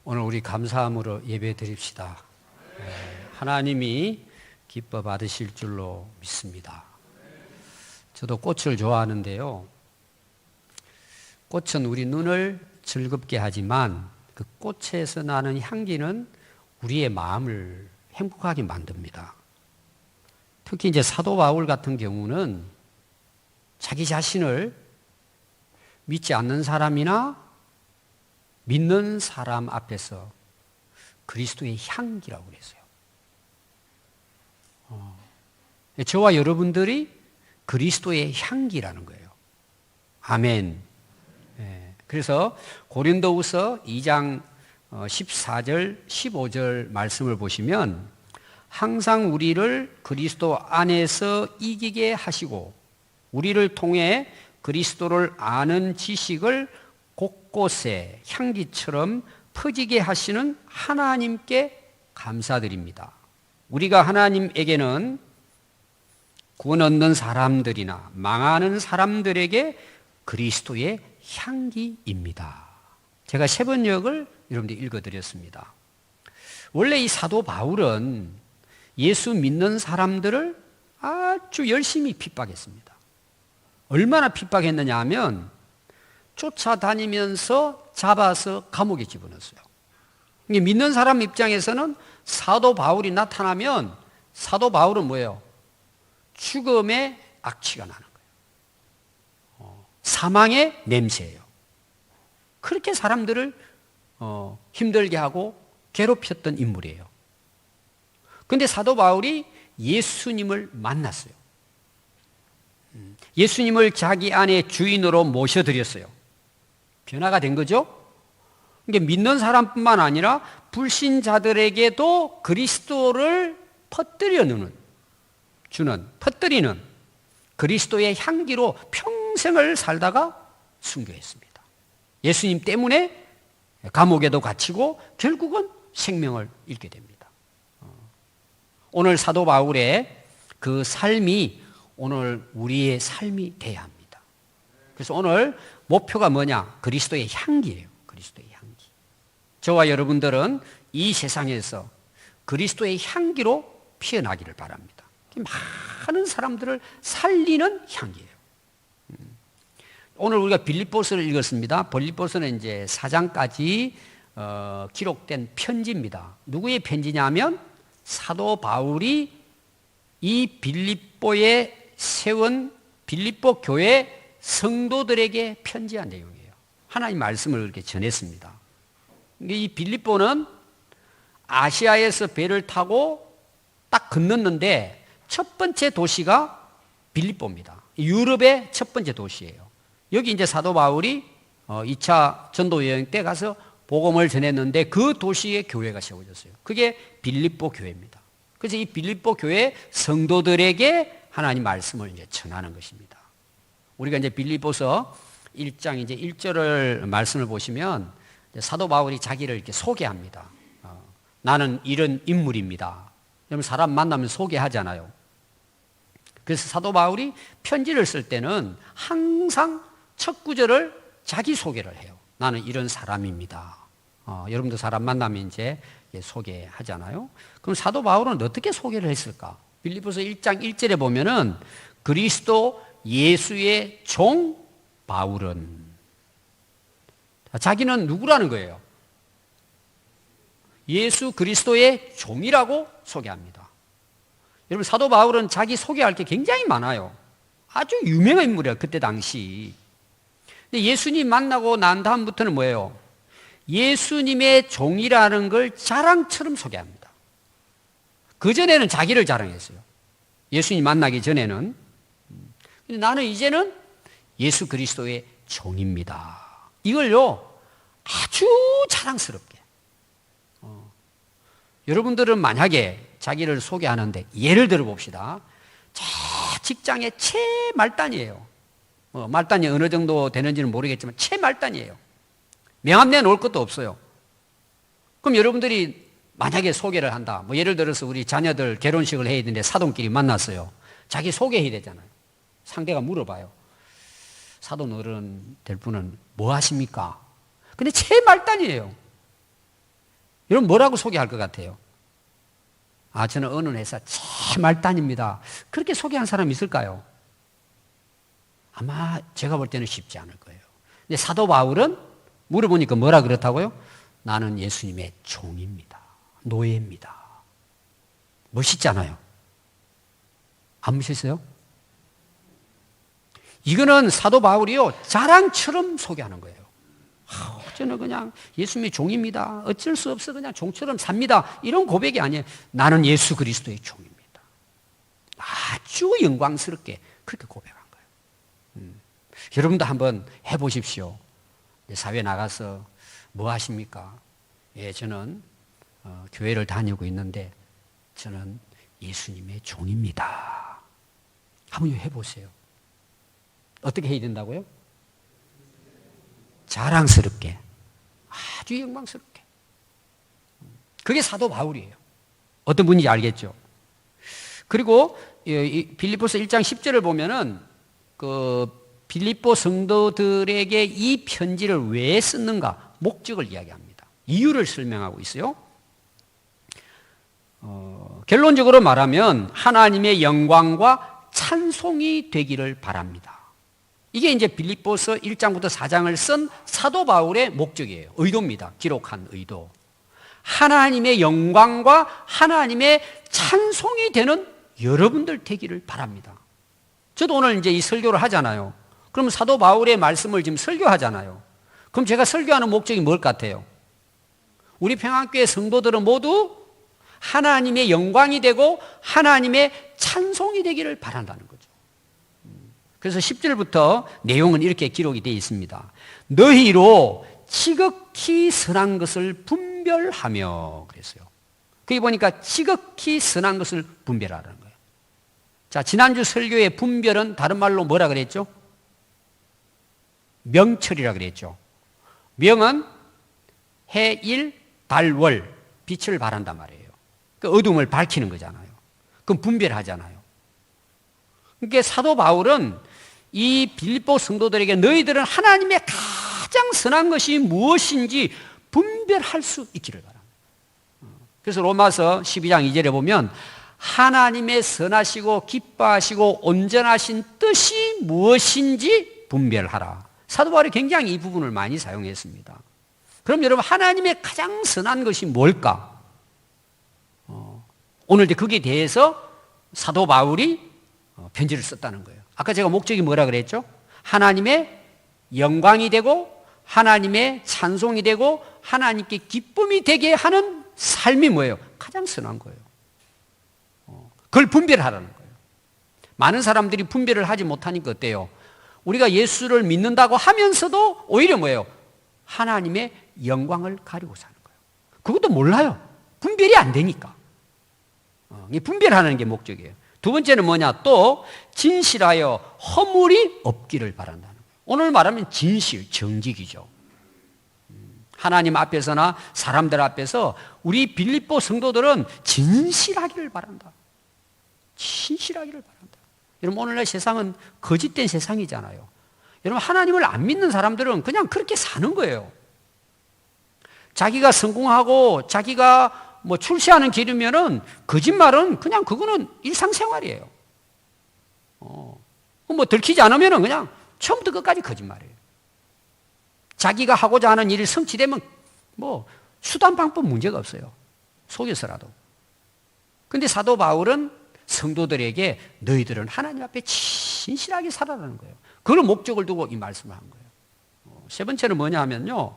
오늘 우리 감사함으로 예배 드립시다. 하나님이 기뻐 받으실 줄로 믿습니다. 저도 꽃을 좋아하는데요. 꽃은 우리 눈을 즐겁게 하지만 그 꽃에서 나는 향기는 우리의 마음을 행복하게 만듭니다. 특히 이제 사도 바울 같은 경우는 자기 자신을 믿지 않는 사람이나 믿는 사람 앞에서 그리스도의 향기라고 그랬어요. 저와 여러분들이 그리스도의 향기라는 거예요. 아멘. 그래서 고린도후서 2장 14절, 15절 말씀을 보시면 항상 우리를 그리스도 안에서 이기게 하시고 우리를 통해 그리스도를 아는 지식을 곳곳에 향기처럼 퍼지게 하시는 하나님께 감사드립니다. 우리가 하나님에게는 구원 얻는 사람들이나 망하는 사람들에게 그리스도의 향기입니다. 제가 세 번역을 여러분들 읽어드렸습니다. 원래 이 사도 바울은 예수 믿는 사람들을 아주 열심히 핍박했습니다. 얼마나 핍박했느냐 하면 쫓아다니면서 잡아서 감옥에 집어넣었어요. 믿는 사람 입장에서는 사도 바울이 나타나면 사도 바울은 뭐예요? 죽음의 악취가 나는 거예요. 사망의 냄새예요. 그렇게 사람들을 힘들게 하고 괴롭혔던 인물이에요. 그런데 사도 바울이 예수님을 만났어요. 예수님을 자기 안에 주인으로 모셔드렸어요. 변화가 된 거죠. 그러니까 믿는 사람뿐만 아니라 불신자들에게도 그리스도를 퍼뜨리는 그리스도의 향기로 평생을 살다가 순교했습니다. 예수님 때문에 감옥에도 갇히고 결국은 생명을 잃게 됩니다. 오늘 사도 바울의 그 삶이 오늘 우리의 삶이 돼야 합니다. 그래서 오늘 목표가 뭐냐? 그리스도의 향기예요. 그리스도의 향기. 저와 여러분들은 이 세상에서 그리스도의 향기로 피어나기를 바랍니다. 많은 사람들을 살리는 향기예요. 오늘 우리가 빌립보서를 읽었습니다. 빌립보서는 이제 4장까지 기록된 편지입니다. 누구의 편지냐면 사도 바울이 이 빌립보에 세운 빌립보 교회 성도들에게 편지한 내용이에요. 하나님 말씀을 이렇게 전했습니다. 이 빌립보는 아시아에서 배를 타고 딱 건넜는데 첫 번째 도시가 빌립보입니다. 유럽의 첫 번째 도시예요. 여기 이제 사도 바울이 2차 전도 여행 때 가서 복음을 전했는데 그 도시에 교회가 세워졌어요. 그게 빌립보 교회입니다. 그래서 이 빌립보 교회 성도들에게 하나님 말씀을 이제 전하는 것입니다. 우리가 이제 빌립보서 1장 이제 1절을 말씀을 보시면 사도 바울이 자기를 이렇게 소개합니다. 나는 이런 인물입니다. 여러분 사람 만나면 소개하잖아요. 그래서 사도 바울이 편지를 쓸 때는 항상 첫 구절을 자기 소개를 해요. 나는 이런 사람입니다. 여러분도 사람 만나면 이제 소개하잖아요. 그럼 사도 바울은 어떻게 소개를 했을까? 빌립보서 1장 1절에 보면은 그리스도 예수의 종 바울은 자기는 누구라는 거예요? 예수 그리스도의 종이라고 소개합니다. 여러분 사도 바울은 자기 소개할 게 굉장히 많아요. 아주 유명한 인물이에요. 그때 당시. 근데 예수님 만나고 난 다음부터는 뭐예요? 예수님의 종이라는 걸 자랑처럼 소개합니다. 그전에는 자기를 자랑했어요. 예수님 만나기 전에는. 근데 나는 이제는 예수 그리스도의 종입니다. 이걸요, 아주 자랑스럽게. 여러분들은 만약에 자기를 소개하는데 예를 들어 봅시다. 제 직장의 최말단이에요. 말단이 어느 정도 되는지는 모르겠지만 최말단이에요. 명함 내놓을 것도 없어요. 그럼 여러분들이 만약에 소개를 한다. 뭐 예를 들어서 우리 자녀들 결혼식을 해야 되는데 사돈끼리 만났어요. 자기 소개해야 되잖아요. 상대가 물어봐요. 사돈 어른 될 분은 뭐 하십니까? 근데 최말단이에요. 여러분 뭐라고 소개할 것 같아요? 아, 저는 어느 회사 정말 다닙니다. 그렇게 소개한 사람 있을까요? 아마 제가 볼 때는 쉽지 않을 거예요. 근데 사도 바울은 물어보니까 뭐라 그렇다고요? 나는 예수님의 종입니다. 노예입니다. 멋있잖아요. 안 멋있어요? 이거는 사도 바울이요, 자랑처럼 소개하는 거예요. 저는 그냥 예수님의 종입니다. 어쩔 수 없어 그냥 종처럼 삽니다. 이런 고백이 아니에요. 나는 예수 그리스도의 종입니다. 아주 영광스럽게 그렇게 고백한 거예요. 여러분도 한번 해보십시오. 사회 나가서 뭐 하십니까? 예, 저는 교회를 다니고 있는데 저는 예수님의 종입니다. 한번 해보세요. 어떻게 해야 된다고요? 자랑스럽게, 아주 영광스럽게. 그게 사도 바울이에요. 어떤 분인지 알겠죠? 그리고 빌립보서 1장 10절을 보면은 그 빌립보 성도들에게 이 편지를 왜 썼는가? 목적을 이야기합니다. 이유를 설명하고 있어요. 결론적으로 말하면 하나님의 영광과 찬송이 되기를 바랍니다. 이게 이제 빌립보서 1장부터 4장을 쓴 사도 바울의 목적이에요. 의도입니다. 기록한 의도. 하나님의 영광과 하나님의 찬송이 되는 여러분들 되기를 바랍니다. 저도 오늘 이제 이 설교를 하잖아요. 그럼 사도 바울의 말씀을 지금 설교하잖아요. 그럼 제가 설교하는 목적이 뭘 같아요? 우리 평안교회 성도들은 모두 하나님의 영광이 되고 하나님의 찬송이 되기를 바란다는 거죠. 그래서 10절부터 내용은 이렇게 기록이 되어 있습니다. 너희로 지극히 선한 것을 분별하며 그랬어요. 거기 보니까 지극히 선한 것을 분별하라는 거예요. 자, 지난주 설교의 분별은 다른 말로 뭐라 그랬죠? 명철이라 그랬죠. 명은 해, 일, 달, 월 빛을 발한단 말이에요. 그 어둠을 밝히는 거잖아요. 그럼 분별하잖아요. 그러니까 사도 바울은 이 빌립보 성도들에게 너희들은 하나님의 가장 선한 것이 무엇인지 분별할 수 있기를 바랍니다. 그래서 로마서 12장 2절에 보면 하나님의 선하시고 기뻐하시고 온전하신 뜻이 무엇인지 분별하라. 사도 바울이 굉장히 이 부분을 많이 사용했습니다. 그럼 여러분 하나님의 가장 선한 것이 뭘까? 오늘 이제 거기에 대해서 사도 바울이 편지를 썼다는 거예요. 아까 제가 목적이 뭐라 그랬죠? 하나님의 영광이 되고 하나님의 찬송이 되고 하나님께 기쁨이 되게 하는 삶이 뭐예요? 가장 선한 거예요. 그걸 분별하라는 거예요. 많은 사람들이 분별을 하지 못하니까 어때요? 우리가 예수를 믿는다고 하면서도 오히려 뭐예요? 하나님의 영광을 가리고 사는 거예요. 그것도 몰라요. 분별이 안 되니까. 분별하는 게 목적이에요. 두 번째는 뭐냐? 또 진실하여 허물이 없기를 바란다는 거예요. 오늘 말하면 진실, 정직이죠. 하나님 앞에서나 사람들 앞에서 우리 빌립보 성도들은 진실하기를 바란다. 진실하기를 바란다. 여러분 오늘날 세상은 거짓된 세상이잖아요. 여러분 하나님을 안 믿는 사람들은 그냥 그렇게 사는 거예요. 자기가 성공하고 자기가 뭐 출세하는 길이면은 거짓말은 그냥 그거는 일상생활이에요. 뭐 들키지 않으면은 그냥 처음부터 끝까지 거짓말이에요. 자기가 하고자 하는 일이 성취되면 뭐 수단 방법 문제가 없어요. 속여서라도. 근데 사도 바울은 성도들에게 너희들은 하나님 앞에 진실하게 살아라는 거예요. 그런 목적을 두고 이 말씀을 한 거예요. 세 번째는 뭐냐 하면요.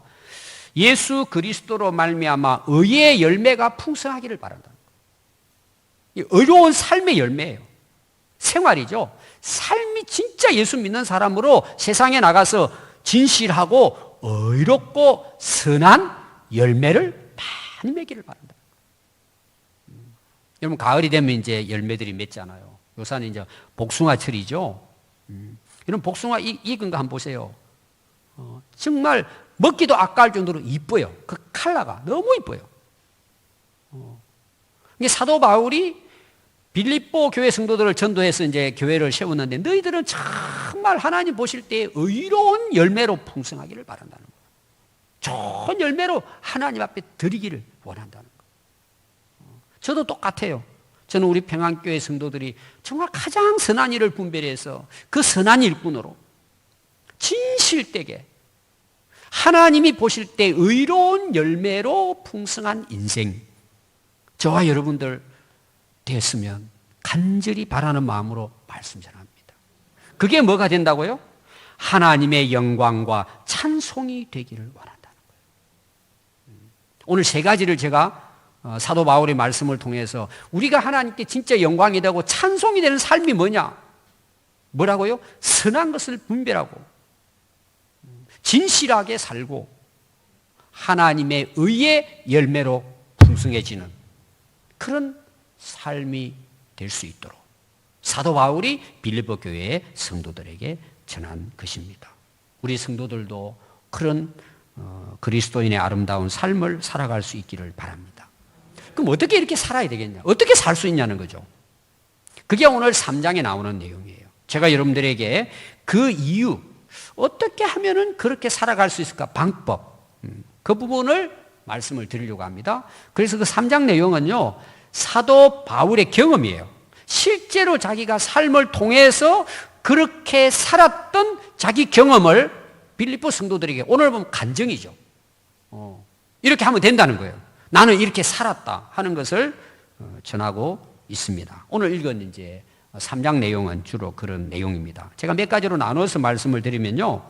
예수 그리스도로 말미암아 의의 열매가 풍성하기를 바란다는 거예요. 의로운 삶의 열매예요. 생활이죠. 삶이 진짜 예수 믿는 사람으로 세상에 나가서 진실하고 의롭고 선한 열매를 많이 맺기를 바란다. 여러분 가을이 되면 이제 열매들이 맺잖아요. 요새는 이제 복숭아철이죠. 여러분 복숭아 익은 거 한번 보세요. 정말 먹기도 아까울 정도로 이뻐요. 그 컬러가 너무 이뻐요. 이게 사도 바울이 빌립보 교회 성도들을 전도해서 이제 교회를 세웠는데 너희들은 정말 하나님 보실 때 의로운 열매로 풍성하기를 바란다는 거예요. 좋은 열매로 하나님 앞에 드리기를 원한다는 거예요. 저도 똑같아요. 저는 우리 평안교회 성도들이 정말 가장 선한 일을 분별해서 그 선한 일꾼으로 진실되게 하나님이 보실 때 의로운 열매로 풍성한 인생, 저와 여러분들 됐으면 간절히 바라는 마음으로 말씀 전합니다. 그게 뭐가 된다고요? 하나님의 영광과 찬송이 되기를 원한다는 거예요. 오늘 세 가지를 제가 사도 바울의 말씀을 통해서 우리가 하나님께 진짜 영광이 되고 찬송이 되는 삶이 뭐냐? 뭐라고요? 선한 것을 분별하고 진실하게 살고 하나님의 의의 열매로 풍성해지는 그런 삶이 될 수 있도록 사도 바울이 빌립보 교회의 성도들에게 전한 것입니다. 우리 성도들도 그런 그리스도인의 아름다운 삶을 살아갈 수 있기를 바랍니다. 그럼 어떻게 이렇게 살아야 되겠냐? 어떻게 살 수 있냐는 거죠. 그게 오늘 3장에 나오는 내용이에요. 제가 여러분들에게 그 이유, 어떻게 하면은 그렇게 살아갈 수 있을까? 방법. 그 부분을 말씀을 드리려고 합니다. 그래서 그 3장 내용은요, 사도 바울의 경험이에요. 실제로 자기가 삶을 통해서 그렇게 살았던 자기 경험을 빌립보 성도들에게 오늘 보면 간증이죠. 이렇게 하면 된다는 거예요. 나는 이렇게 살았다 하는 것을 전하고 있습니다. 오늘 읽은 이제 3장 내용은 주로 그런 내용입니다. 제가 몇 가지로 나눠서 말씀을 드리면요.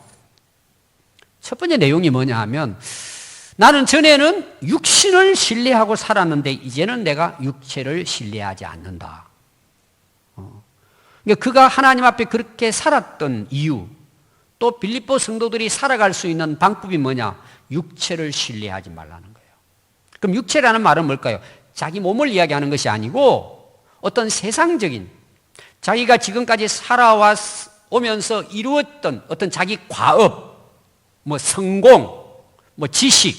첫 번째 내용이 뭐냐 하면 나는 전에는 육신을 신뢰하고 살았는데 이제는 내가 육체를 신뢰하지 않는다. 그러니까 그가 하나님 앞에 그렇게 살았던 이유, 또 빌립보 성도들이 살아갈 수 있는 방법이 뭐냐? 육체를 신뢰하지 말라는 거예요. 그럼 육체라는 말은 뭘까요? 자기 몸을 이야기하는 것이 아니고 어떤 세상적인 자기가 지금까지 살아오면서 이루었던 어떤 자기 과업, 뭐 성공, 뭐 지식,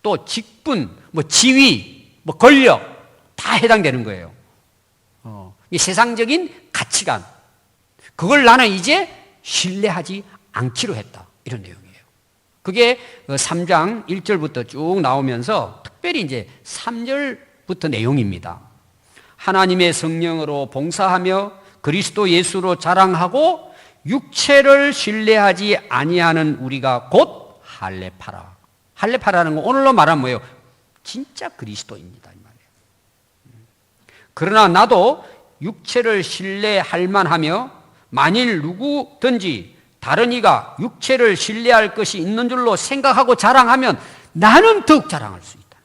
또 직분, 뭐 지위, 뭐 권력 다 해당되는 거예요. 이 세상적인 가치관, 그걸 나는 이제 신뢰하지 않기로 했다. 이런 내용이에요. 그게 3장 1절부터 쭉 나오면서 특별히 이제 3절부터 내용입니다. 하나님의 성령으로 봉사하며 그리스도 예수로 자랑하고 육체를 신뢰하지 아니하는 우리가 곧 할례파라. 할례파라는 건 오늘로 말하면 뭐예요? 진짜 그리스도입니다. 이 말이에요. 그러나 나도 육체를 신뢰할 만하며 만일 누구든지 다른 이가 육체를 신뢰할 것이 있는 줄로 생각하고 자랑하면 나는 더욱 자랑할 수 있다.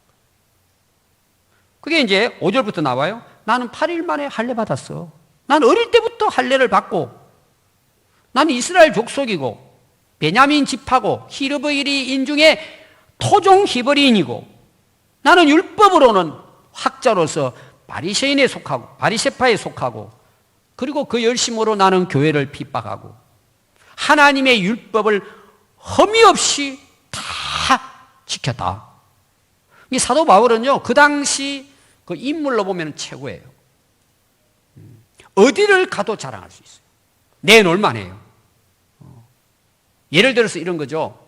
그게 이제 5절부터 나와요. 나는 8일 만에 할례 받았어. 난 어릴 때부터 할례를 받고 나는 이스라엘 족속이고 베냐민 집하고 히브리 인중에 토종 히브리인이고 나는 율법으로는 학자로서 바리새인에 속하고 바리새파에 속하고 그리고 그 열심으로 나는 교회를 핍박하고 하나님의 율법을 흠이 없이 다 지켰다. 이 사도 바울은요, 그 당시 그 인물로 보면 최고예요. 어디를 가도 자랑할 수 있어요. 내놓을 만해요. 예를 들어서 이런 거죠.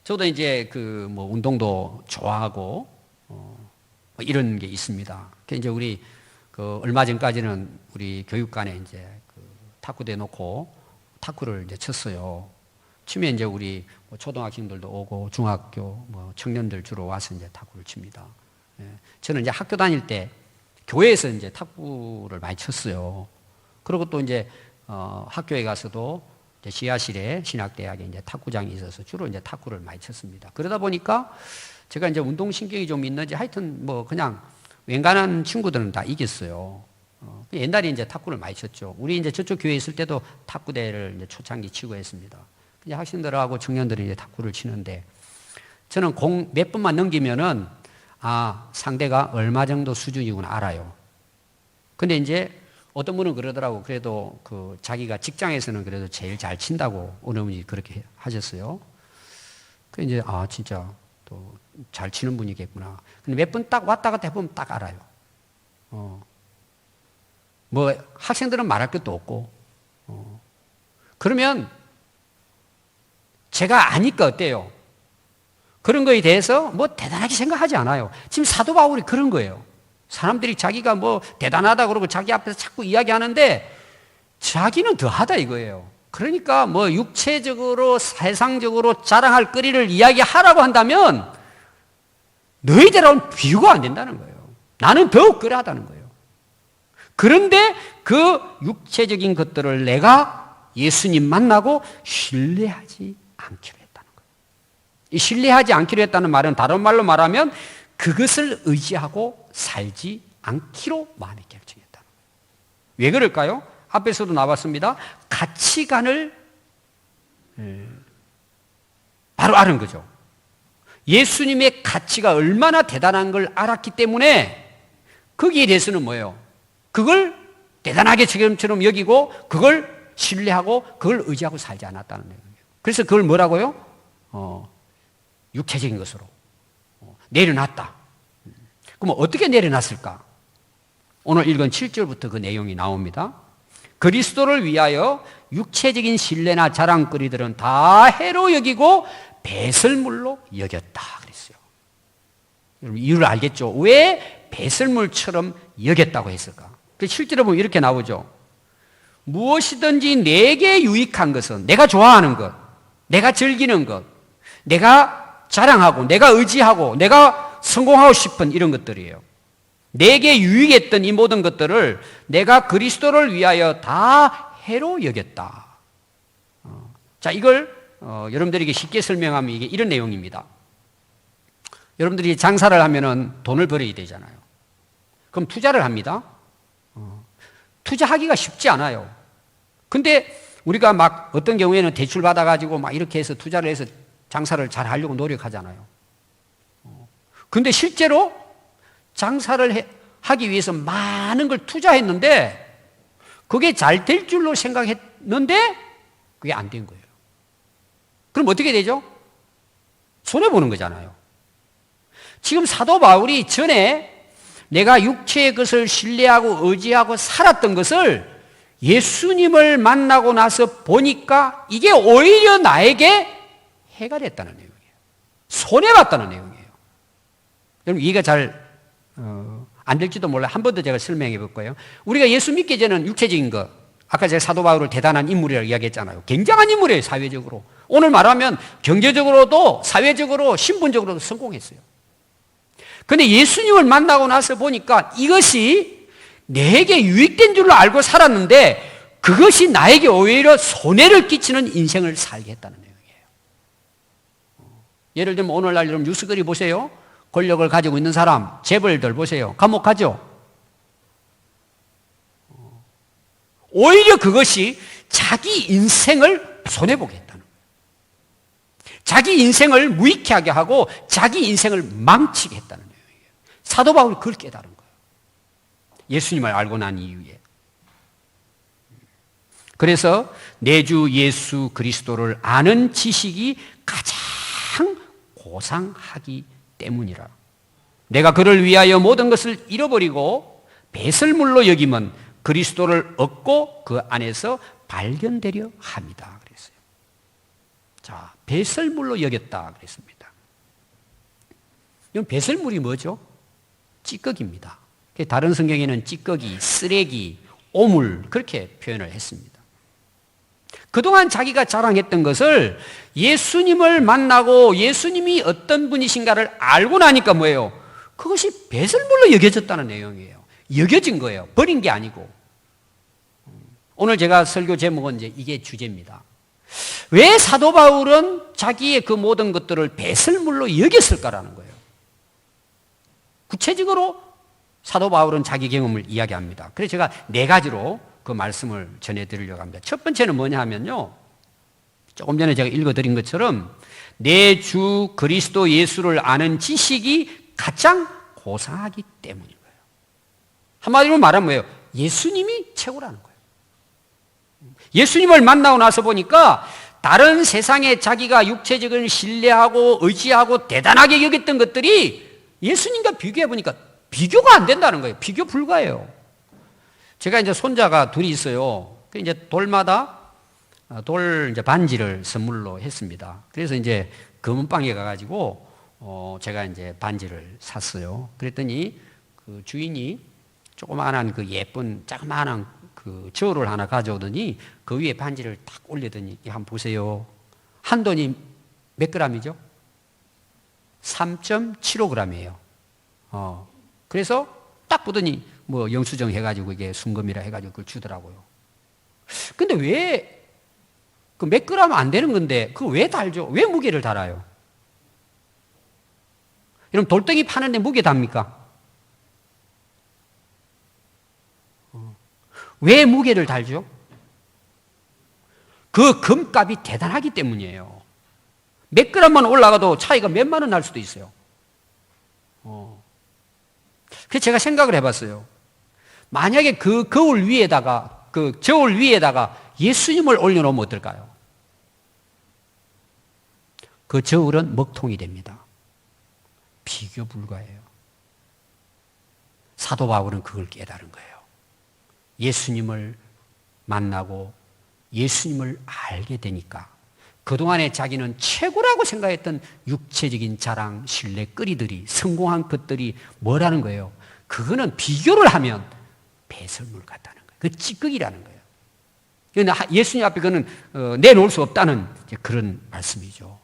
저도 이제 그 뭐 운동도 좋아하고 이런 게 있습니다. 이제 우리 그 얼마 전까지는 우리 교육관에 이제 그 탁구대 놓고 탁구를 이제 쳤어요. 치면 이제 우리 뭐 초등학생들도 오고 중학교 뭐 청년들 주로 와서 이제 탁구를 칩니다. 예. 저는 이제 학교 다닐 때 교회에서 이제 탁구를 많이 쳤어요. 그리고 또 이제 학교에 가서도 이제 지하실에 신학대학에 이제 탁구장이 있어서 주로 이제 탁구를 많이 쳤습니다. 그러다 보니까 제가 이제 운동신경이 좀 있는지 하여튼 뭐 그냥 웬간한 친구들은 다 이겼어요. 옛날에 이제 탁구를 많이 쳤죠. 우리 이제 저쪽 교회에 있을 때도 탁구대를 이제 초창기 치고 했습니다. 이제 학생들하고 청년들이 이제 탁구를 치는데 저는 공 몇 번만 넘기면은 상대가 얼마 정도 수준이구나 알아요. 근데 이제 어떤 분은 그러더라고. 그래도 그 자기가 직장에서는 그래도 제일 잘 친다고 어느 분이 그렇게 하셨어요. 그 이제 진짜 또 잘 치는 분이겠구나. 근데 몇 번 딱 왔다 갔다 해보면 딱 알아요. 뭐 학생들은 말할 것도 없고. 그러면 제가 아니까 어때요? 그런 거에 대해서 뭐 대단하게 생각하지 않아요. 지금 사도 바울이 그런 거예요. 사람들이 자기가 뭐 대단하다 그러고 자기 앞에서 자꾸 이야기하는데 자기는 더하다 이거예요. 그러니까 뭐 육체적으로 세상적으로 자랑할 거리를 이야기하라고 한다면 너희들하고는 비교가 안 된다는 거예요. 나는 더욱 그러하다는 거예요. 그런데 그 육체적인 것들을 내가 예수님 만나고 신뢰하지 않기로 했다는 거예요. 이 신뢰하지 않기로 했다는 말은 다른 말로 말하면 그것을 의지하고 살지 않기로 마음에 결정했다는 거예요. 왜 그럴까요? 앞에서도 나왔습니다. 가치관을 바로 아는 거죠. 예수님의 가치가 얼마나 대단한 걸 알았기 때문에 거기에 대해서는 뭐예요? 그걸 대단하게 지금처럼 여기고 그걸 신뢰하고 그걸 의지하고 살지 않았다는 거예요. 그래서 그걸 뭐라고요? 육체적인 것으로 내려놨다. 그럼 어떻게 내려놨을까? 오늘 읽은 7절부터 그 내용이 나옵니다. 그리스도를 위하여 육체적인 신뢰나 자랑거리들은 다 해로 여기고 배설물로 여겼다 그랬어요. 여러분 이유를 알겠죠? 왜 배설물처럼 여겼다고 했을까? 그 실제로 보면 이렇게 나오죠. 무엇이든지 내게 유익한 것은 내가 좋아하는 것, 내가 즐기는 것, 내가 자랑하고 내가 의지하고 내가 성공하고 싶은 이런 것들이에요. 내게 유익했던 이 모든 것들을 내가 그리스도를 위하여 다 해로 여겼다. 자, 이걸 여러분들에게 쉽게 설명하면 이게 이런 내용입니다. 여러분들이 장사를 하면은 돈을 벌어야 되잖아요. 그럼 투자를 합니다. 투자하기가 쉽지 않아요. 근데 우리가 막 어떤 경우에는 대출 받아가지고 막 이렇게 해서 투자를 해서 장사를 잘 하려고 노력하잖아요. 근데 실제로 장사를 하기 위해서 많은 걸 투자했는데 그게 잘 될 줄로 생각했는데 그게 안 된 거예요. 그럼 어떻게 되죠? 손해보는 거잖아요. 지금 사도 바울이 전에 내가 육체의 것을 신뢰하고 의지하고 살았던 것을 예수님을 만나고 나서 보니까 이게 오히려 나에게 해가 됐다는 내용이에요. 손해봤다는 내용이에요. 여러분 이해가 잘 안 될지도 몰라요. 한 번 더 제가 설명해 볼 거예요. 우리가 예수 믿기 전에는 육체적인 것, 아까 제가 사도 바울을 대단한 인물이라고 이야기했잖아요. 굉장한 인물이에요, 사회적으로. 오늘 말하면 경제적으로도 사회적으로 신분적으로도 성공했어요. 그런데 예수님을 만나고 나서 보니까 이것이 내게 유익된 줄로 알고 살았는데 그것이 나에게 오히려 손해를 끼치는 인생을 살게 했다는 내용이에요. 예를 들면 오늘날 여러분 뉴스거리 보세요. 권력을 가지고 있는 사람, 재벌들 보세요. 감옥 가죠? 오히려 그것이 자기 인생을 손해보게 했다는 거예요. 자기 인생을 무익하게 하고 자기 인생을 망치게 했다는 내용이에요. 사도 바울이 그걸 깨달은 거예요. 예수님을 알고 난 이후에. 그래서 내 주 예수 그리스도를 아는 지식이 가장 고상하기 때문이라. 내가 그를 위하여 모든 것을 잃어버리고 배설물로 여기면 그리스도를 얻고 그 안에서 발견되려 합니다. 그랬어요. 자, 배설물로 여겼다 그랬습니다. 이건 배설물이 뭐죠? 찌꺼기입니다. 다른 성경에는 찌꺼기, 쓰레기, 오물 그렇게 표현을 했습니다. 그동안 자기가 자랑했던 것을 예수님을 만나고 예수님이 어떤 분이신가를 알고 나니까 뭐예요? 그것이 배설물로 여겨졌다는 내용이에요. 여겨진 거예요. 버린 게 아니고. 오늘 제가 설교 제목은 이제 이게 주제입니다. 왜 사도 바울은 자기의 그 모든 것들을 배설물로 여겼을까라는 거예요. 구체적으로 사도 바울은 자기 경험을 이야기합니다. 그래서 제가 4가지로 그 말씀을 전해드리려고 합니다. 첫 번째는 뭐냐 하면요. 조금 전에 제가 읽어드린 것처럼 내 주 그리스도 예수를 아는 지식이 가장 고상하기 때문인 거예요. 한마디로 말하면 뭐예요? 예수님이 최고라는 거예요. 예수님을 만나고 나서 보니까 다른 세상에 자기가 육체적인 신뢰하고 의지하고 대단하게 여겼던 것들이 예수님과 비교해 보니까 비교가 안 된다는 거예요. 비교 불가예요. 제가 이제 손자가 둘이 있어요. 이제 돌마다 돌 이제 반지를 선물로 했습니다. 그래서 이제 금은방에 가가지고 제가 이제 반지를 샀어요. 그랬더니 그 주인이 조그마한 그 예쁜 자그마한 그 저울을 하나 가져오더니 그 위에 반지를 딱 올리더니 한번 보세요. 한 돈이 몇 그램이죠? 3.75g이에요. 그래서 딱 보더니 뭐 영수증 해가지고 이게 순금이라 해가지고 그걸 주더라고요. 근데 왜 그 몇 그램 안 되는 건데 그거 왜 달죠? 왜 무게를 달아요? 여러분 돌덩이 파는데 무게 답니까? 왜 무게를 달죠? 그 금값이 대단하기 때문이에요. 몇 그램만 올라가도 차이가 몇만 원 날 수도 있어요. 그래서 제가 생각을 해봤어요. 만약에 그 거울 위에다가, 그 저울 위에다가 예수님을 올려놓으면 어떨까요? 그 저울은 먹통이 됩니다. 비교 불가해요. 사도 바울은 그걸 깨달은 거예요. 예수님을 만나고 예수님을 알게 되니까 그동안에 자기는 최고라고 생각했던 육체적인 자랑, 신뢰, 거리들이, 성공한 것들이 뭐라는 거예요? 그거는 비교를 하면 배설물 같다는 거예요. 그 찌꺼기라는 거예요. 예수님 앞에 그거는 내놓을 수 없다는 그런 말씀이죠.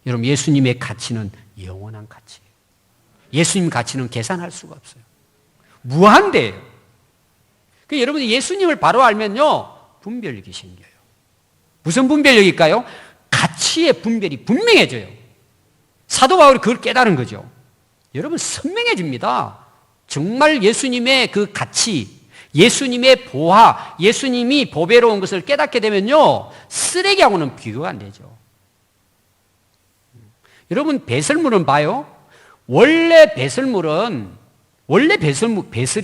여러분, 예수님의 가치는 영원한 가치예요. 예수님 가치는 계산할 수가 없어요. 무한대예요. 그러니까 여러분이 예수님을 바로 알면요, 분별력이 생겨요. 무슨 분별력일까요? 가치의 분별이 분명해져요. 사도 바울이 그걸 깨달은 거죠. 여러분, 선명해집니다. 정말 예수님의 그 가치, 예수님의 보화, 예수님이 보배로운 것을 깨닫게 되면요, 쓰레기하고는 비교가 안 되죠. 여러분, 배설물은 봐요. 원래 배설물이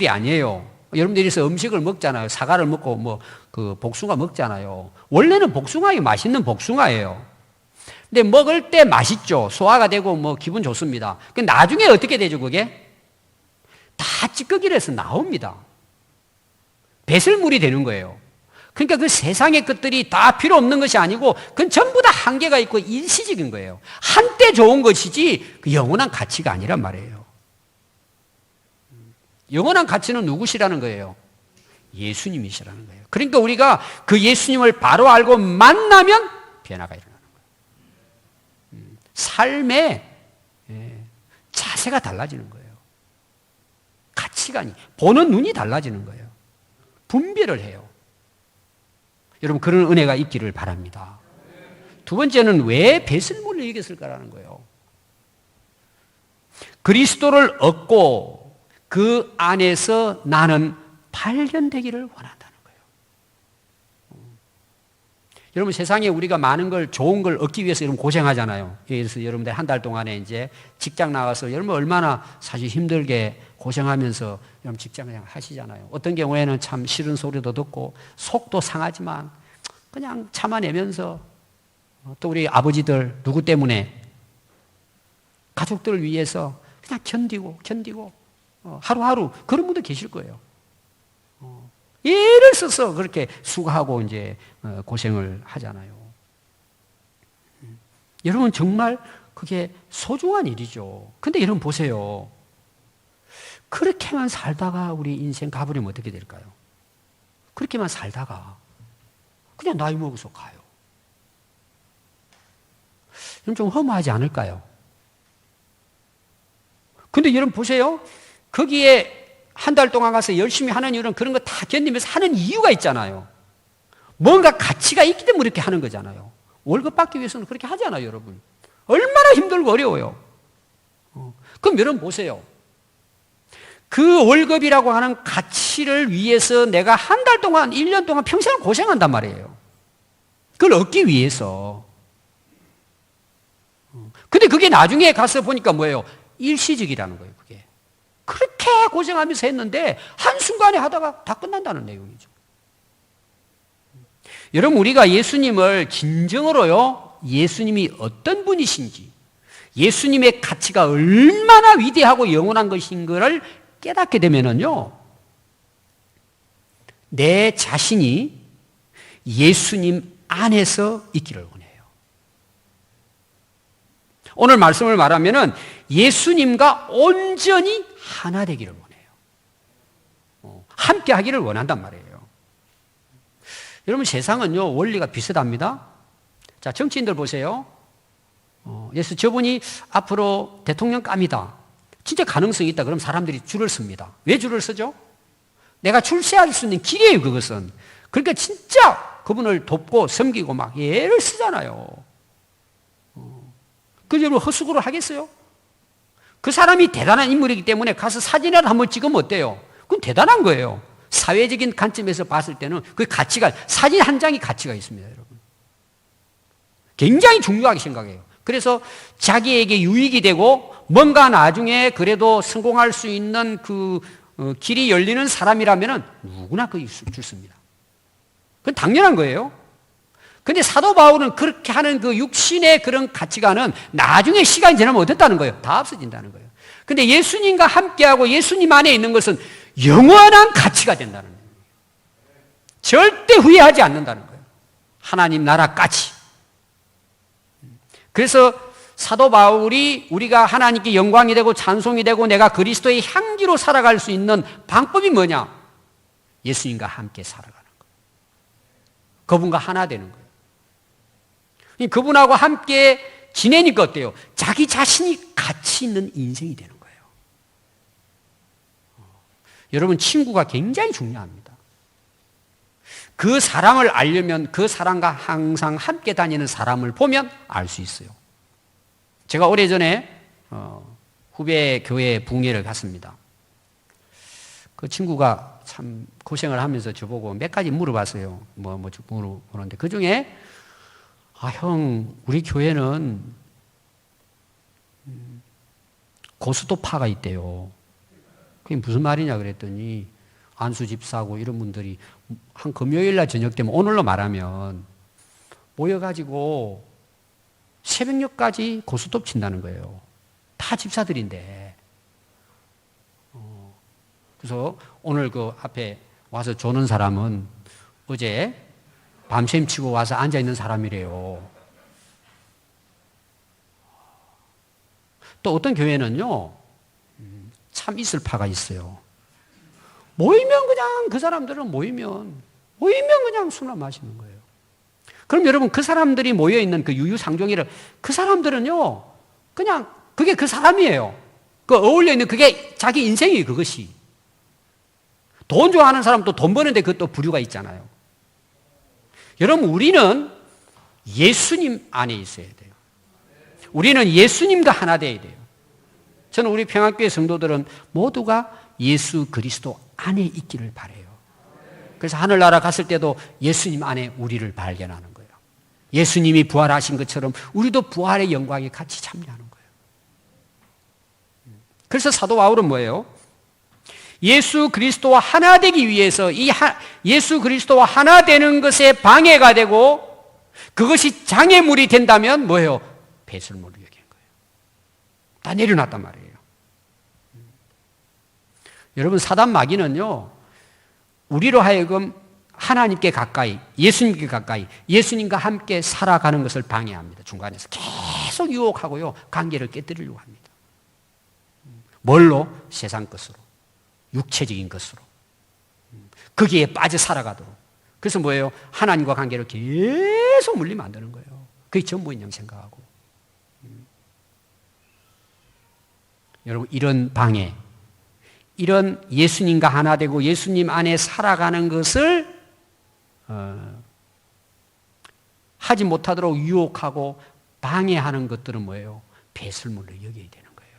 아니에요. 여러분들이 음식을 먹잖아요. 사과를 먹고 뭐 그 복숭아 먹잖아요. 원래는 복숭아가 맛있는 복숭아예요. 근데 먹을 때 맛있죠. 소화가 되고 뭐 기분 좋습니다. 근데 나중에 어떻게 되죠, 그게? 다 찌꺼기에서 나옵니다. 배설물이 되는 거예요. 그러니까 그 세상의 것들이 다 필요 없는 것이 아니고 그건 전부 다 한계가 있고 일시적인 거예요. 한때 좋은 것이지 그 영원한 가치가 아니란 말이에요. 영원한 가치는 누구시라는 거예요? 예수님이시라는 거예요. 그러니까 우리가 그 예수님을 바로 알고 만나면 변화가 일어나는 거예요. 삶의 자세가 달라지는 거예요. 가치관이, 보는 눈이 달라지는 거예요. 분별을 해요. 여러분, 그런 은혜가 있기를 바랍니다. 두 번째는 왜 배설물을 이겼을까라는 거예요. 그리스도를 얻고 그 안에서 나는 발견되기를 원한다는 거예요. 여러분, 세상에 우리가 많은 걸, 좋은 걸 얻기 위해서 여러분 고생하잖아요. 그래서 여러분들 한 달 동안에 이제 직장 나가서 여러분 얼마나 사실 힘들게 고생하면서 여러분 직장을 하시잖아요. 어떤 경우에는 참 싫은 소리도 듣고 속도 상하지만 그냥 참아내면서 또 우리 아버지들 누구 때문에 가족들을 위해서 그냥 견디고 하루하루 그런 분도 계실 거예요. 예를 써서 그렇게 수고하고 이제 고생을 하잖아요. 여러분, 정말 그게 소중한 일이죠. 근데 여러분 보세요. 그렇게만 살다가 우리 인생 가버리면 어떻게 될까요? 그렇게만 살다가 그냥 나이 먹어서 가요. 좀 허무하지 않을까요? 근데 여러분 보세요. 거기에 한 달 동안 가서 열심히 하는 이유는 그런 거 다 견디면서 하는 이유가 있잖아요. 뭔가 가치가 있기 때문에 그렇게 하는 거잖아요. 월급 받기 위해서는 그렇게 하잖아요, 여러분. 얼마나 힘들고 어려워요. 그럼 여러분 보세요. 그 월급이라고 하는 가치를 위해서 내가 한 달 동안, 1년 동안 평생 고생한단 말이에요. 그걸 얻기 위해서. 근데 그게 나중에 가서 보니까 뭐예요? 일시적이라는 거예요, 그게. 그렇게 고생하면서 했는데 한순간에 하다가 다 끝난다는 내용이죠. 여러분, 우리가 예수님을 진정으로요, 예수님이 어떤 분이신지, 예수님의 가치가 얼마나 위대하고 영원한 것인 것을 깨닫게 되면은요, 내 자신이 예수님 안에서 있기를 원해요. 오늘 말씀을 말하면은 예수님과 온전히 하나 되기를 원해요. 함께 하기를 원한단 말이에요. 여러분, 세상은요, 원리가 비슷합니다. 자, 정치인들 보세요. 예수 저분이 앞으로 대통령감이다. 진짜 가능성이 있다. 그럼 사람들이 줄을 섭니다. 왜 줄을 서죠? 내가 출세할 수 있는 길이에요, 그것은. 그러니까 진짜 그분을 돕고 섬기고 막 애를 쓰잖아요. 그 여러분 헛수고를 하겠어요? 그 사람이 대단한 인물이기 때문에 가서 사진이라도 한번 찍으면 어때요? 그건 대단한 거예요. 사회적인 관점에서 봤을 때는 그 가치가, 사진 한 장이 가치가 있습니다, 여러분. 굉장히 중요하게 생각해요. 그래서 자기에게 유익이 되고 뭔가 나중에 그래도 성공할 수 있는 그 길이 열리는 사람이라면 누구나 그 줄습니다. 그건 당연한 거예요. 근데 사도 바울은 그렇게 하는 그 육신의 그런 가치관은 나중에 시간이 지나면 어떻다는 거예요? 다 없어진다는 거예요. 근데 예수님과 함께하고 예수님 안에 있는 것은 영원한 가치가 된다는 거예요. 절대 후회하지 않는다는 거예요. 하나님 나라까지. 그래서 사도 바울이 우리가 하나님께 영광이 되고 찬송이 되고 내가 그리스도의 향기로 살아갈 수 있는 방법이 뭐냐? 예수님과 함께 살아가는 거예요. 그분과 하나 되는 거예요. 그분하고 함께 지내니까 어때요? 자기 자신이 가치 있는 인생이 되는 거예요. 여러분, 친구가 굉장히 중요합니다. 그 사람을 알려면 그 사람과 항상 함께 다니는 사람을 보면 알 수 있어요. 제가 오래전에 후배 교회 부흥회를 갔습니다. 그 친구가 참 고생을 하면서 저보고 몇 가지 물어봤어요. 물어보는데 그 중에 형, 우리 교회는 고스톱파가 있대요. 그게 무슨 말이냐 그랬더니 안수 집사하고 이런 분들이 한 금요일 날 저녁 되면 오늘로 말하면 모여가지고 새벽녘까지 고스톱 친다는 거예요. 다 집사들인데. 그래서 오늘 그 앞에 와서 조는 사람은 어제 밤샘 치고 와서 앉아있는 사람이래요. 또 어떤 교회는요, 참 있을 파가 있어요. 모이면 그냥 그 사람들은 모이면 그냥 술만 마시는 거예요. 그럼 여러분 그 사람들이 모여있는 그 유유상종이를 그 사람들은요, 그냥 그게 그 사람이에요. 그 어울려있는 그게 자기 인생이에요, 그것이. 돈 좋아하는 사람도 돈 버는데 그것도 부류가 있잖아요. 여러분, 우리는 예수님 안에 있어야 돼요. 우리는 예수님과 하나 되어야 돼요. 저는 우리 평안교회 성도들은 모두가 예수 그리스도 안에 있기를 바라요. 그래서 하늘나라 갔을 때도 예수님 안에 우리를 발견하는 거예요. 예수님이 부활하신 것처럼 우리도 부활의 영광에 같이 참여하는 거예요. 그래서 사도 바울은 뭐예요? 예수 그리스도와 하나 되기 위해서 예수 그리스도와 하나 되는 것에 방해가 되고 그것이 장애물이 된다면 뭐예요? 배설물로 여긴 거예요. 다 내려놨단 말이에요. 여러분, 사단 마귀는요, 우리로 하여금 하나님께 가까이, 예수님께 가까이, 예수님과 함께 살아가는 것을 방해합니다. 중간에서 계속 유혹하고요, 관계를 깨뜨리려고 합니다. 뭘로? 세상 것으로, 육체적인 것으로. 거기에 빠져 살아가도록. 그래서 뭐예요? 하나님과 관계를 계속 물리면 안 되는 거예요. 그게 전부인 양 생각하고. 여러분, 이런 방해, 이런 예수님과 하나 되고 예수님 안에 살아가는 것을 하지 못하도록 유혹하고 방해하는 것들은 뭐예요? 배설물로 여겨야 되는 거예요.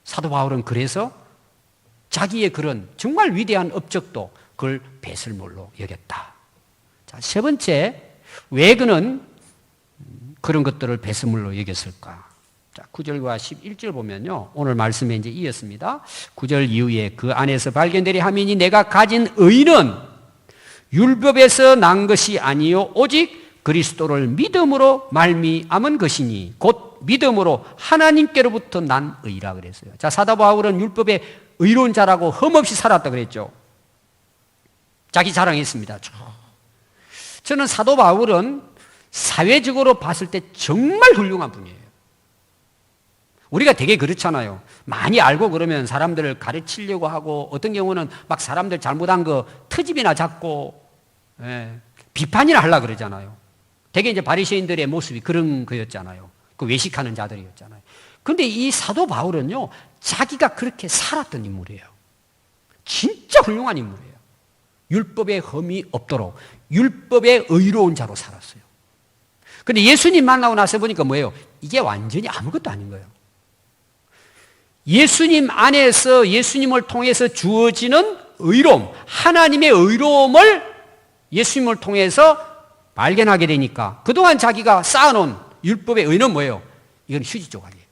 사도 바울은 그래서 자기의 그런 정말 위대한 업적도 그걸 배설물로 여겼다. 자, 세 번째, 왜 그는 그런 것들을 배설물로 여겼을까? 자, 9절과 11절 보면요, 오늘 말씀에 이제 이었습니다. 9절 이후에 그 안에서 발견되리 하미니 내가 가진 의는 율법에서 난 것이 아니요 오직 그리스도를 믿음으로 말미암은 것이니 곧 믿음으로 하나님께로부터 난 의라 그랬어요. 자, 사도 바울은 율법의 의로운 자라고 흠없이 살았다 그랬죠. 자기 자랑했습니다. 저는 사도 바울은 사회적으로 봤을 때 정말 훌륭한 분이에요. 우리가 되게 그렇잖아요. 많이 알고 그러면 사람들을 가르치려고 하고 어떤 경우는 막 사람들 잘못한 거 트집이나 잡고 비판이나 하려고 그러잖아요. 되게 이제 바리새인들의 모습이 그런 거였잖아요. 그 외식하는 자들이었잖아요. 근데 이 사도 바울은요, 자기가 그렇게 살았던 인물이에요. 진짜 훌륭한 인물이에요. 율법에 흠이 없도록 율법의 의로운 자로 살았어요. 근데 예수님 만나고 나서 보니까 뭐예요? 이게 완전히 아무것도 아닌 거예요. 예수님 안에서 예수님을 통해서 주어지는 의로움, 하나님의 의로움을 예수님을 통해서 발견하게 되니까 그동안 자기가 쌓아놓은 율법의 의는 뭐예요? 이건 휴지 조각이에요.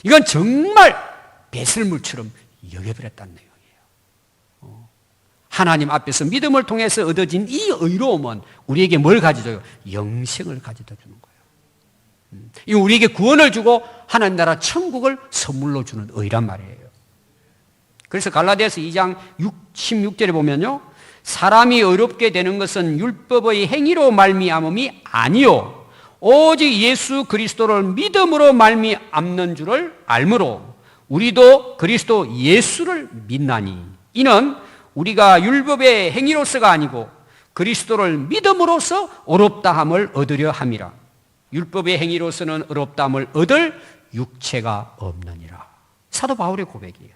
이건 정말 배설물처럼 여겨버렸다는 내용이에요. 하나님 앞에서 믿음을 통해서 얻어진 이 의로움은 우리에게 뭘 가져줘요? 영생을 가져다 주는 거예요. 이 우리에게 구원을 주고 하나님 나라 천국을 선물로 주는 의란 말이에요. 그래서 갈라디아서 2장 16절에 보면요, 사람이 의롭게 되는 것은 율법의 행위로 말미암음이 아니요 오직 예수 그리스도를 믿음으로 말미암는 줄을 알므로 우리도 그리스도 예수를 믿나니 이는 우리가 율법의 행위로서가 아니고 그리스도를 믿음으로써 의롭다함을 얻으려 함이라. 율법의 행위로서는 의롭다함을 얻을 육체가 없느니라. 사도 바울의 고백이에요.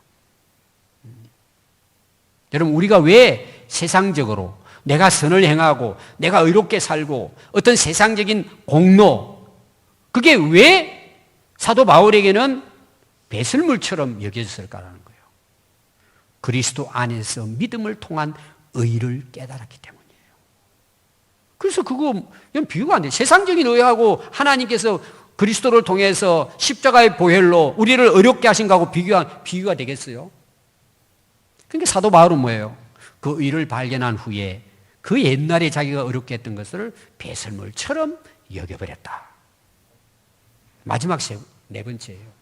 여러분, 우리가 왜 세상적으로 내가 선을 행하고 내가 의롭게 살고 어떤 세상적인 공로, 그게 왜 사도 바울에게는 배설물처럼 여겨졌을까라는 거예요. 그리스도 안에서 믿음을 통한 의를 깨달았기 때문이에요. 그래서 그거 비교가 안 돼요. 세상적인 의하고 하나님께서 그리스도를 통해서 십자가의 보혈로 우리를 의롭게 하신 거하고 비교가 되겠어요? 그러니까 사도 바울은 뭐예요? 그 의를 발견한 후에 그 옛날에 자기가 의롭게 했던 것을 배설물처럼 여겨버렸다. 마지막 네 번째예요.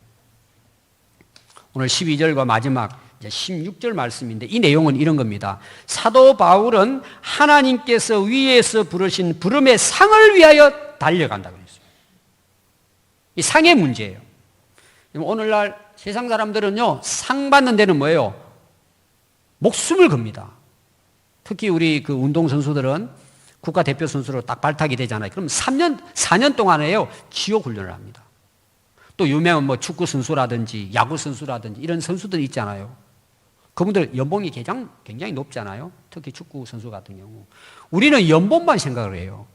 오늘 12절과 마지막 이제 16절 말씀인데 이 내용은 이런 겁니다. 사도 바울은 하나님께서 위에서 부르신 부름의 상을 위하여 달려간다고 했어요. 이 상의 문제예요. 오늘날 세상 사람들은요, 상 받는 데는 뭐예요? 목숨을 겁니다. 특히 우리 그 운동선수들은 국가대표 선수로 딱 발탁이 되잖아요. 그럼 4년 동안에요, 지옥 훈련을 합니다. 또 유명한 뭐 축구 선수라든지 야구 선수라든지 이런 선수들 있잖아요. 그분들 연봉이 굉장히 높잖아요. 특히 축구 선수 같은 경우. 우리는 연봉만 생각을 해요.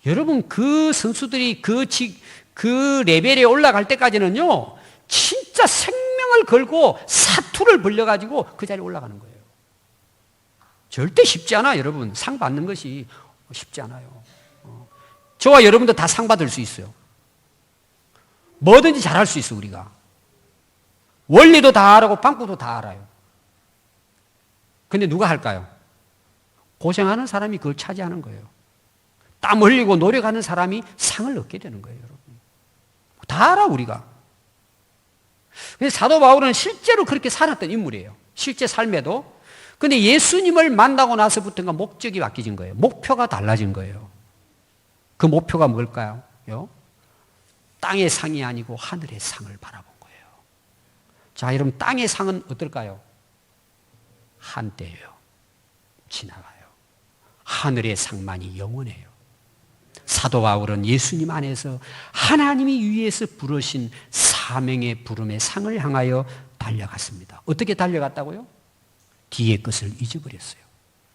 여러분, 그 선수들이 그 레벨에 올라갈 때까지는요, 진짜 생명을 걸고 사투를 벌려가지고 그 자리에 올라가는 거예요. 절대 쉽지 않아요, 여러분. 상 받는 것이 쉽지 않아요. 저와 여러분도 다 상 받을 수 있어요. 뭐든지 잘할 수 있어, 우리가. 원리도 다 알고 방법도 다 알아요. 근데 누가 할까요? 고생하는 사람이 그걸 차지하는 거예요. 땀 흘리고 노력하는 사람이 상을 얻게 되는 거예요, 여러분. 다 알아, 우리가. 그래서 사도 바울은 실제로 그렇게 살았던 인물이에요. 실제 삶에도. 근데 예수님을 만나고 나서부터가 목적이 바뀌어진 거예요. 목표가 달라진 거예요. 그 목표가 뭘까요? 땅의 상이 아니고 하늘의 상을 바라본 거예요. 자, 여러분, 땅의 상은 어떨까요? 한때예요. 지나가요. 하늘의 상만이 영원해요. 사도 바울은 예수님 안에서 하나님이 위에서 부르신 사명의 부름의 상을 향하여 달려갔습니다. 어떻게 달려갔다고요? 뒤의 것을 잊어버렸어요.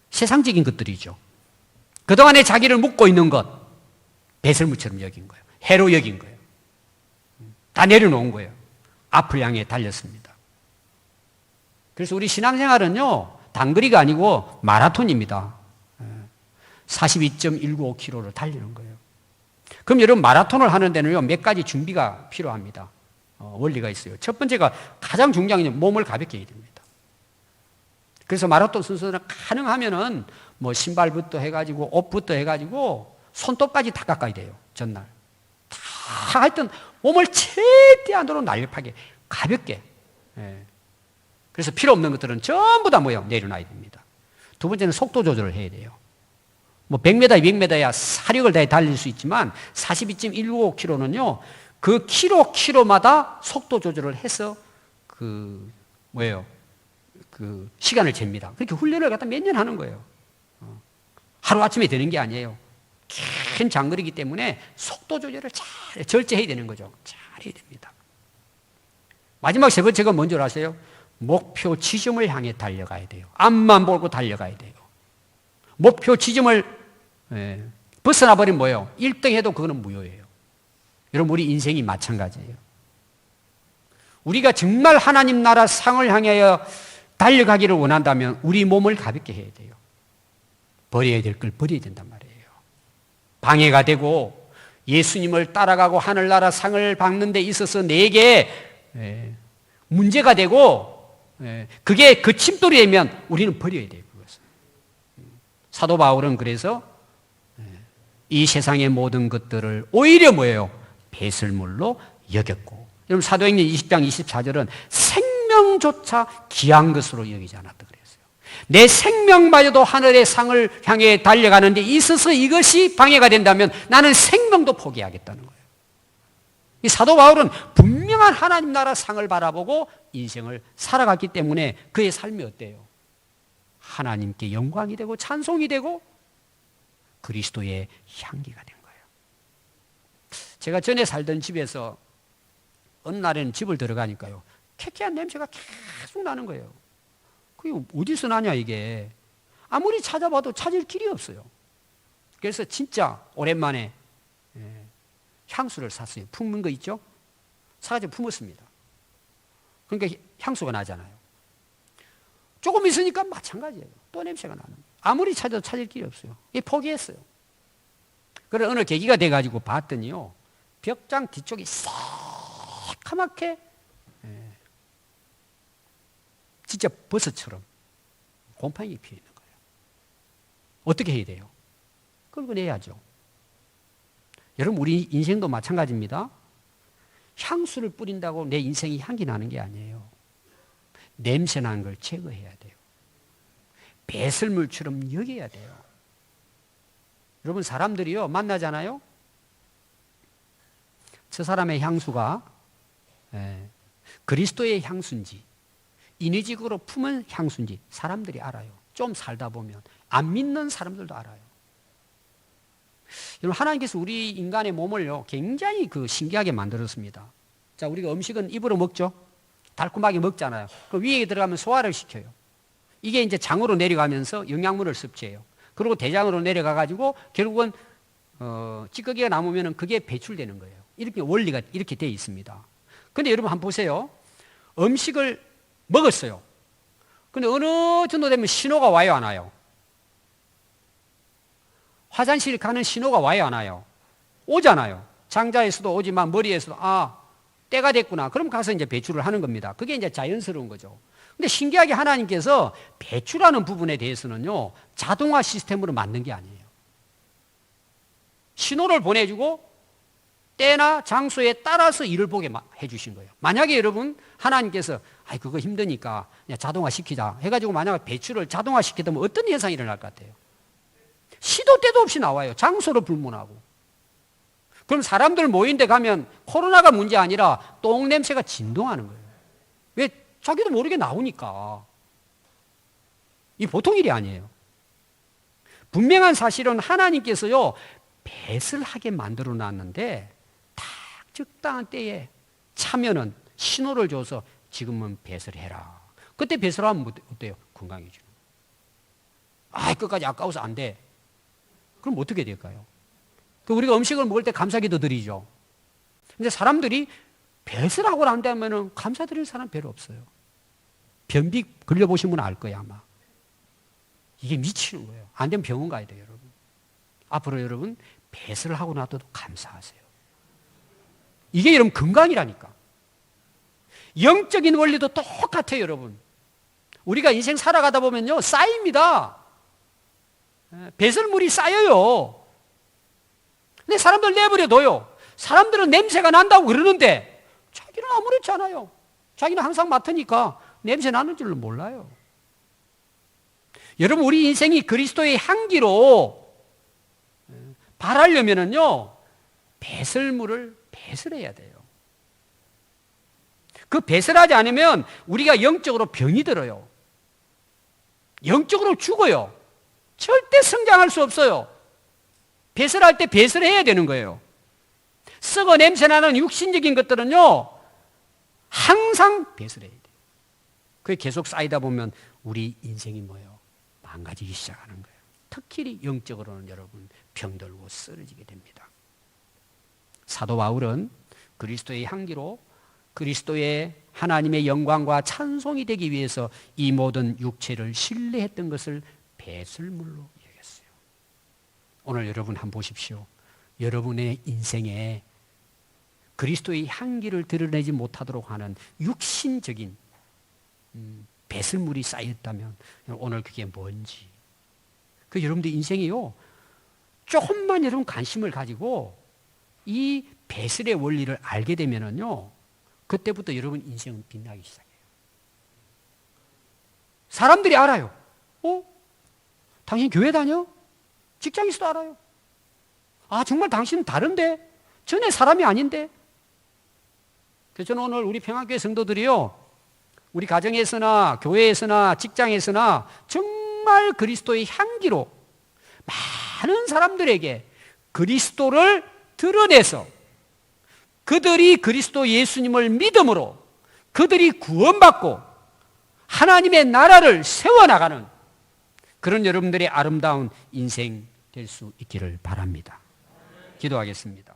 세상적인 것들이죠. 그동안에 자기를 묶고 있는 것, 배설물처럼 여긴 거예요. 해로 여긴 거예요. 다 내려놓은 거예요. 앞을 향해 달렸습니다. 그래서 우리 신앙생활은요, 단거리가 아니고 마라톤입니다. 42.195km를 달리는 거예요. 그럼 여러분, 마라톤을 하는 데는요, 몇 가지 준비가 필요합니다. 원리가 있어요. 첫 번째가 가장 중요한 게 몸을 가볍게 해야 됩니다. 그래서 마라톤 선수들은 가능하면은 뭐 신발부터 해가지고 옷부터 해가지고 손톱까지 다 깎아야 돼요. 전날. 다 하여튼 몸을 최대한으로 날렵하게 가볍게. 그래서 필요 없는 것들은 전부 다 뭐예요? 내려놔야 됩니다. 두 번째는 속도 조절을 해야 돼요. 뭐 100m, 200m야 사력을 다해 달릴 수 있지만 42.195km는요. 그 킬로마다 속도 조절을 해서 그 시간을 잽니다. 그렇게 훈련을 갖다 몇 년 하는 거예요. 하루아침에 되는 게 아니에요. 긴 장거리이기 때문에 속도 조절을 잘 절제해야 되는 거죠. 잘 해야 됩니다. 마지막 세 번째가 뭔지 아세요? 목표 지점을 향해 달려가야 돼요. 앞만 보고 달려가야 돼요. 목표 지점을 벗어나 버리면 뭐예요? 1등 해도 그거는 무효예요. 여러분, 우리 인생이 마찬가지예요. 우리가 정말 하나님 나라 상을 향하여 달려가기를 원한다면 우리 몸을 가볍게 해야 돼요. 버려야 될 걸 버려야 된단 말이에요. 방해가 되고 예수님을 따라가고 하늘나라 상을 받는 데 있어서 내게 문제가 되고 그게 그 침돌이 되면 우리는 버려야 돼요. 그것을. 사도 바울은 그래서 이 세상의 모든 것들을 오히려 뭐예요? 배설물로 여겼고, 여러분 사도행전 20장 24절은 생명조차 귀한 것으로 여기지 않았다 그랬어요. 내 생명마저도 하늘의 상을 향해 달려가는 데 있어서 이것이 방해가 된다면 나는 생명도 포기하겠다는 거예요. 이 사도 바울은 분명한 하나님 나라 상을 바라보고 인생을 살아갔기 때문에 그의 삶이 어때요? 하나님께 영광이 되고 찬송이 되고 그리스도의 향기가 된 거예요. 제가 전에 살던 집에서 어느 날에는 집을 들어가니까요, 쾌쾌한 냄새가 계속 나는 거예요. 그게 어디서 나냐 이게. 아무리 찾아봐도 찾을 길이 없어요. 그래서 진짜 오랜만에 향수를 샀어요. 품는 거 있죠? 사가지고 품었습니다. 그러니까 향수가 나잖아요. 조금 있으니까 마찬가지예요. 또 냄새가 나는 거예요. 아무리 찾아도 찾을 길이 없어요. 포기했어요. 그래 어느 계기가 돼가지고 봤더니요, 벽장 뒤쪽이 새카맣게 진짜 버섯처럼 곰팡이 피어 있는 거예요. 어떻게 해야 돼요? 긁어내야죠. 여러분, 우리 인생도 마찬가지입니다. 향수를 뿌린다고 내 인생이 향기 나는 게 아니에요. 냄새 나는 걸 제거해야 돼요. 배설물처럼 여겨야 돼요. 여러분, 사람들이요 만나잖아요. 저 사람의 향수가 그리스도의 향수인지 인위적으로 품은 향수인지 사람들이 알아요. 좀 살다 보면 안 믿는 사람들도 알아요. 여러분, 하나님께서 우리 인간의 몸을요 굉장히 신기하게 만들었습니다. 자, 우리가 음식은 입으로 먹죠. 달콤하게 먹잖아요. 그 위에 들어가면 소화를 시켜요. 이게 이제 장으로 내려가면서 영양분을 섭취해요. 그리고 대장으로 내려가가지고 결국은 찌꺼기가 남으면 그게 배출되는 거예요. 이렇게 원리가 이렇게 되어 있습니다. 근데 여러분 한번 보세요. 음식을 먹었어요. 근데 어느 정도 되면 신호가 와요, 안 와요? 화장실 가는 신호가 와요, 안 와요? 오잖아요. 장자에서도 오지만 머리에서도 때가 됐구나. 그럼 가서 이제 배출을 하는 겁니다. 그게 이제 자연스러운 거죠. 근데 신기하게 하나님께서 배출하는 부분에 대해서는요, 자동화 시스템으로 만든 게 아니에요. 신호를 보내주고 때나 장소에 따라서 일을 보게 해주신 거예요. 만약에 여러분, 하나님께서 그거 힘드니까 그냥 자동화 시키자 해가지고 만약에 배출을 자동화 시키면 어떤 현상이 일어날 것 같아요? 시도 때도 없이 나와요. 장소를 불문하고. 그럼 사람들 모인 데 가면 코로나가 문제 아니라 똥 냄새가 진동하는 거예요. 왜? 자기도 모르게 나오니까. 이 보통 일이 아니에요. 분명한 사실은 하나님께서요 배설하게 만들어 놨는데 딱 적당한 때에 차면은 신호를 줘서 지금은 배설해라. 그때 배설하면 어때요? 건강해지는 거예요. 끝까지 아까워서 안 돼. 그럼 어떻게 될까요? 우리가 음식을 먹을 때 감사기도 드리죠. 근데 사람들이 배설하고 난 다음에는 감사드릴 사람 별로 없어요. 변비 걸려보신 분은 알 거예요, 아마. 이게 미치는 거예요. 안 되면 병원 가야 돼요, 여러분. 앞으로 여러분, 배설을 하고 나도 감사하세요. 이게 여러분 건강이라니까. 영적인 원리도 똑같아요, 여러분. 우리가 인생 살아가다 보면요, 쌓입니다. 배설물이 쌓여요. 근데 사람들 내버려둬요. 사람들은 냄새가 난다고 그러는데 자기는 아무렇지 않아요. 자기는 항상 맡으니까 냄새 나는 줄로 몰라요. 여러분, 우리 인생이 그리스도의 향기로 바라려면은요, 배설물을 배설해야 돼요. 그 배설하지 않으면 우리가 영적으로 병이 들어요. 영적으로 죽어요. 절대 성장할 수 없어요. 배설할 때 배설해야 되는 거예요. 썩어 냄새나는 육신적인 것들은요, 항상 배설해야 돼요. 그게 계속 쌓이다 보면 우리 인생이 뭐예요? 망가지기 시작하는 거예요. 특히 영적으로는 여러분 병들고 쓰러지게 됩니다. 사도 바울은 그리스도의 향기로 그리스도의 하나님의 영광과 찬송이 되기 위해서 이 모든 육체를 신뢰했던 것을 배설물로 여겼어요. 오늘 여러분 한번 보십시오. 여러분의 인생에 그리스도의 향기를 드러내지 못하도록 하는 육신적인 배설물이 쌓였다면 오늘 그게 뭔지. 그 여러분들 인생이요, 조금만 여러분 관심을 가지고 이 배설의 원리를 알게 되면은요, 그때부터 여러분 인생은 빛나기 시작해요. 사람들이 알아요. 당신 교회 다녀? 직장에서도 알아요. 아, 정말 당신은 다른데? 전에 사람이 아닌데? 그래서 저는 오늘 우리 평안교회 성도들이요, 우리 가정에서나 교회에서나 직장에서나 정말 그리스도의 향기로 많은 사람들에게 그리스도를 드러내서 그들이 그리스도 예수님을 믿음으로 그들이 구원받고 하나님의 나라를 세워나가는 그런 여러분들의 아름다운 인생 될 수 있기를 바랍니다. 기도하겠습니다.